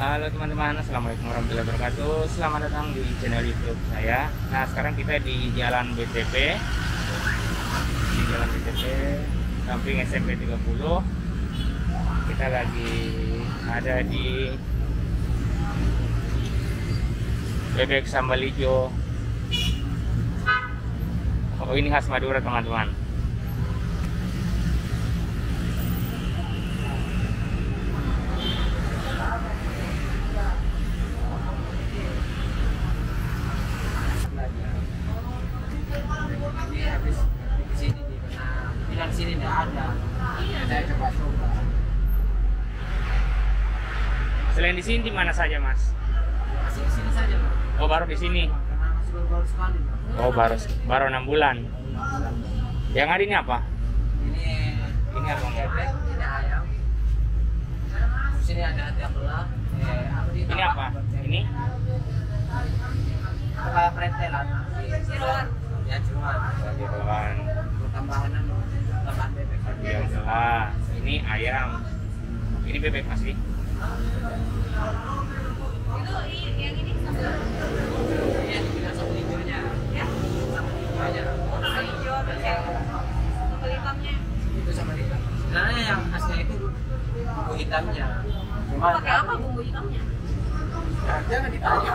Halo teman-teman, assalamualaikum warahmatullahi wabarakatuh. Selamat datang di channel YouTube saya. Nah, sekarang kita di Jalan BTP, samping SMP 30. Kita lagi ada di bebek sambal hijau. Oh, ini khas Madura teman-teman. Sini tidak ada. Saya coba. Selain di sini di mana saja, Mas? Masih di sini saja, Mas. Oh, baru di sini. Karena masih baru sekali, Mas. Oh, baru 6 bulan. Yang ada ini apa? Ini apa? bebek, ini ayam. Di sini ada belah. Ini apa? Ini? Kayak pretelan. Jeroan. Ya, jeroan. Tambahan bebek. Ini ayam. Ini bebek asli. Itu yang ini sambal. Iya, dibilang sambal hijaunya. Ya? Sambal hijaunya. Sambal hijau terus yang sambal hitamnya. Itu sambal hitam. Sebenarnya yang khasnya itu bumbu hitamnya. Cuma Pakai apa bumbu hitamnya? ya, jangan ditanya.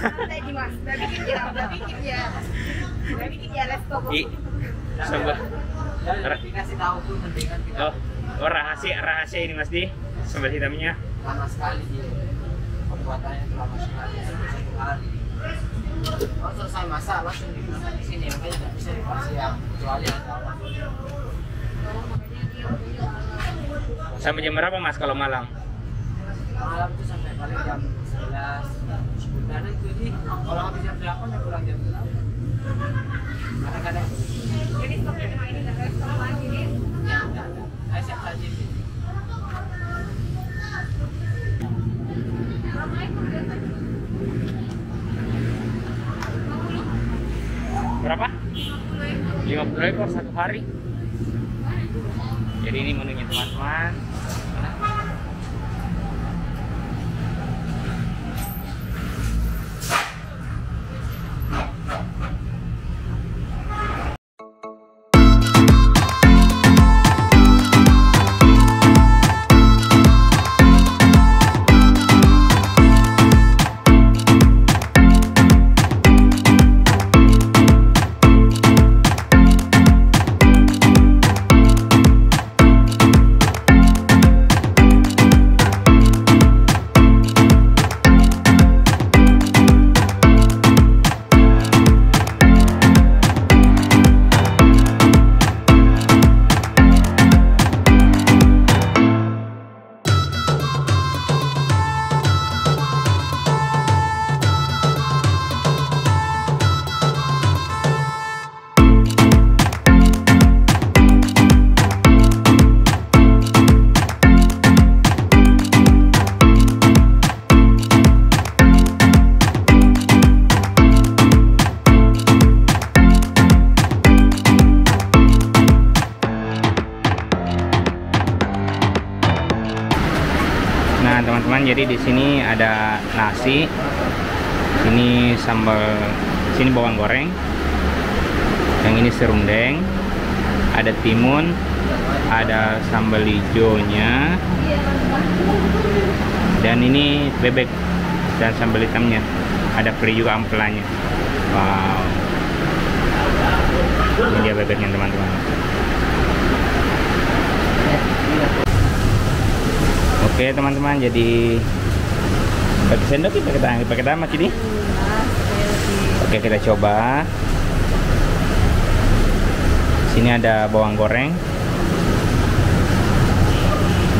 Tadi Mas, udah bikin ya, let's go. Sambal. Dikasih tahu pun mendingan kita. Oh, rahasia ini Mas Di. Sambal hitamnya. Lama sekali dia. Pembuatannya itu lama sekali. 1 hari. Kalau selesai masak langsung digunakan di sini, makanya nggak bisa dikasih yang kecuali ada. Sampai jam berapa Mas kalau malam? Malam itu sampai paling jam 11. Dan itu nih, kalau habis jam 8 ya pulang jam 8. Kadang-kadang. Jadi stop di rumah ini, nggak ada stop lagi nih. Ya, enggak. Saya siap saja sih. Berapa? 50 ekor 1 hari. Jadi ini menunya teman-teman. Nah teman-teman, jadi di sini ada nasi, ini sambal, sini bawang goreng, yang ini serundeng, ada timun, ada sambal hijaunya, dan ini bebek dan sambal hitamnya, ada free juga ampelannya. Wow, ini dia bebeknya teman-teman. Oke teman-teman, jadi pakai sendok kita pakai tangan ini. Oke, kita coba. Sini ada bawang goreng.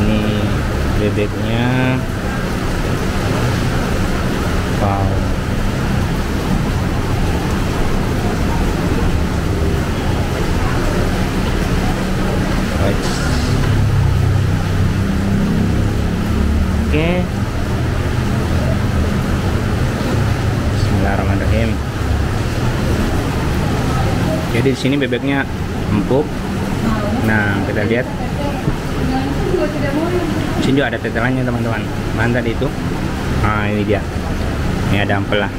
Ini bebeknya. Wow. Oke. Bismillahirrahmanirrahim. Jadi di sini bebeknya empuk. Nah, kita lihat. Sini juga ada tetelannya teman-teman. Mana tadi itu? Ah, ini dia. Ini ada ampela.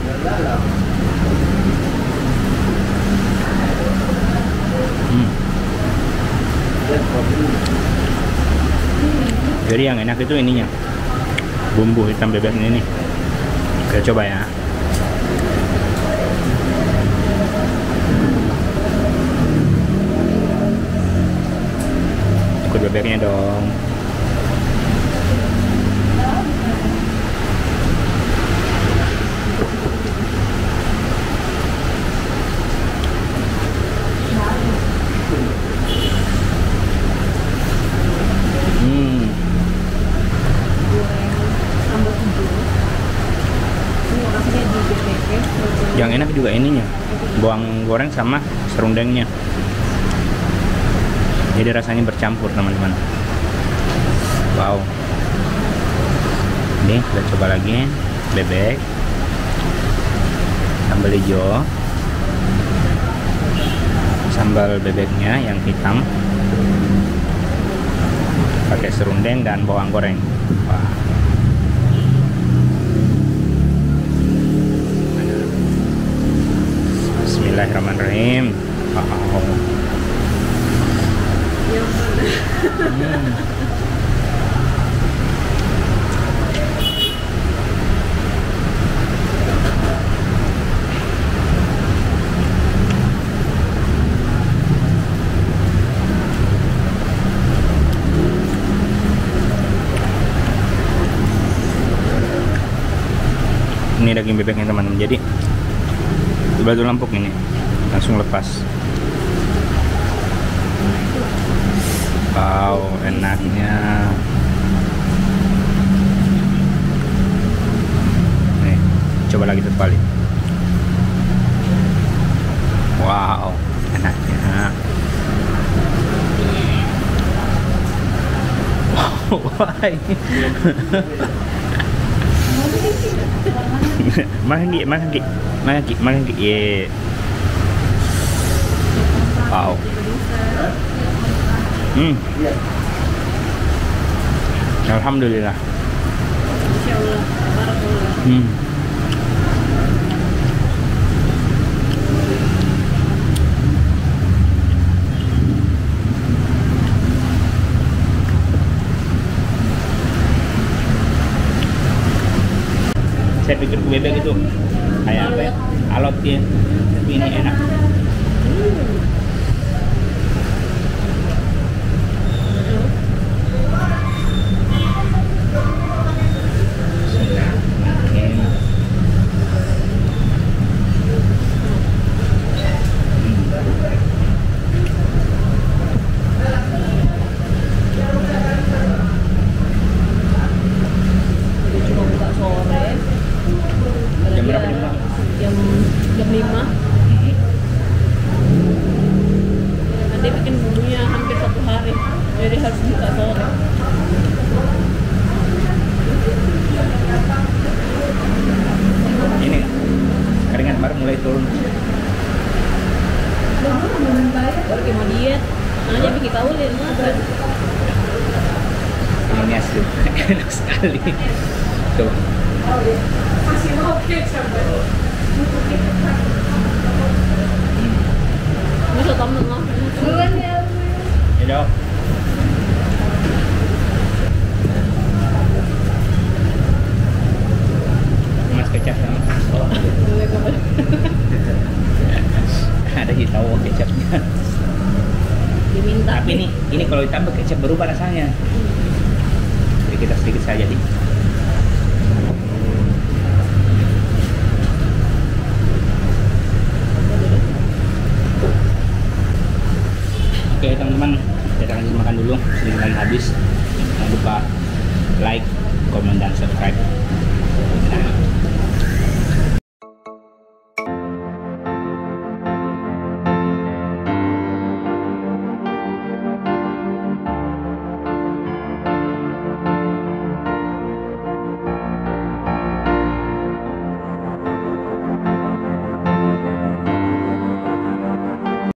Jadi yang enak itu ininya, bumbu hitam bebeknya ini. Kita coba ya. Ikut bebeknya dong. Yang enak juga ininya, bawang goreng sama serundengnya. Jadi rasanya bercampur teman-teman. Wow. Ini kita coba lagi bebek, sambal hijau, sambal bebeknya yang hitam, pakai serundeng dan bawang goreng. Wah. Bismillahirrahmanirrahim. Wow. Ini daging bebeknya teman-teman. Jadi batu lampuk ini langsung lepas. Wow, enaknya. Nih, coba lagi terbalik. Wow, enaknya. Wow, ini. Makan Ki. Yeah. Wow. Alhamdulillah. Saya pikir bebek itu kayak apa ya? Alot ya. Tapi ini enak. Jam berapa nih, Bang? Jam 5. Nanti bikin bumbunya hampir 1 hari, jadi harus buka sore. Ini keringat baru mulai turun. Baru mau diet, hanya bikin kaulin makan. Ini asli enak sekali. Tuh. Masih mau kecap. Bisa tambah lah. Bulan ya. Ya dong. Mas kecap sama. Oh. Ada hitam kecapnya. Diminta. Tapi ini kalau ditambah kecap berubah rasanya. Jadi kita sedikit saja nih. Oke teman-teman, kita lanjut makan dulu. Sedikit lagi habis. Jangan lupa like, komen, dan subscribe. Nah.